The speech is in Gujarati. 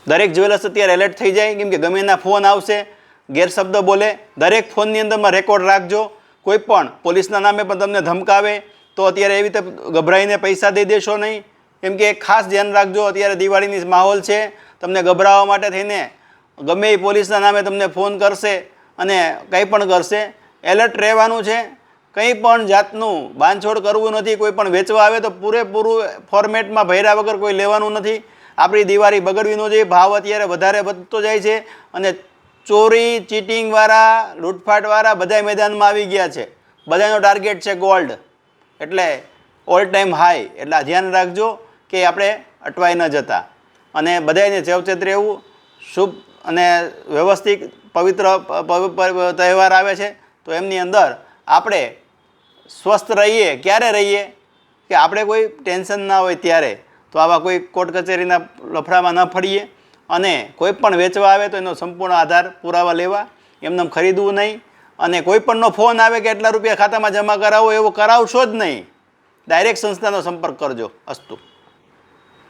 દરેક જ્વેલર્સ અત્યારે એલર્ટ થઈ જાય, કેમ કે ગમે એના ફોન આવશે, ગેરશબ્દ બોલે. દરેક ફોનની અંદરમાં રેકોર્ડ રાખજો. કોઈ પણ પોલીસના નામે પણ તમને ધમકાવે તો અત્યારે એવી રીતે ગભરાઈને પૈસા દઈ દેશો નહીં, કેમ કે ખાસ ધ્યાન રાખજો. અત્યારે દિવાળીની માહોલ છે, તમને ગભરાવવા માટે થઈને ગમે એ પોલીસના નામે તમને ફોન કરશે અને કંઈ પણ કરશે. એલર્ટ રહેવાનું છે. કંઈ પણ જાતનું બાંધછોડ કરવું નથી. કોઈ પણ વેચવા આવે તો પૂરેપૂરું ફોર્મેટમાં ભર્યા વગર કોઈ લેવાનું નથી. આપણી દિવાળી બગડવી ન જોઈએ. ભાવ અત્યારે વધારે વધતો જાય છે અને ચોરી, ચીટિંગવાળા, લૂંટફાટવાળા બધા મેદાનમાં આવી ગયા છે. બધાનો ટાર્ગેટ છે ગોલ્ડ, એટલે ઓલ ટાઈમ હાઈ. એટલે આ ધ્યાન રાખજો કે આપણે અટવાઈ ન જતા, અને બધાને સાવચેત રહેવું. શુભ અને વ્યવસ્થિત પવિત્ર તહેવાર આવે છે, તો એમની અંદર આપણે સ્વસ્થ રહીએ. ક્યારે રહીએ કે આપણે કોઈ ટેન્શન ના હોય ત્યારે. તો આવા કોઈ કોર્ટ કચેરીના લફડામાં ન ફરીએ, અને કોઈ પણ વેચવા આવે તો એનો સંપૂર્ણ આધાર પુરાવા લેવા, એમને ખરીદવું નહીં. અને કોઈ પણનો ફોન આવે કે એટલા રૂપિયા ખાતામાં જમા કરાવો, એવો કરાવશો જ નહીં. ડાયરેક્ટ સંસ્થાનો સંપર્ક કરજો. અસ્તુ.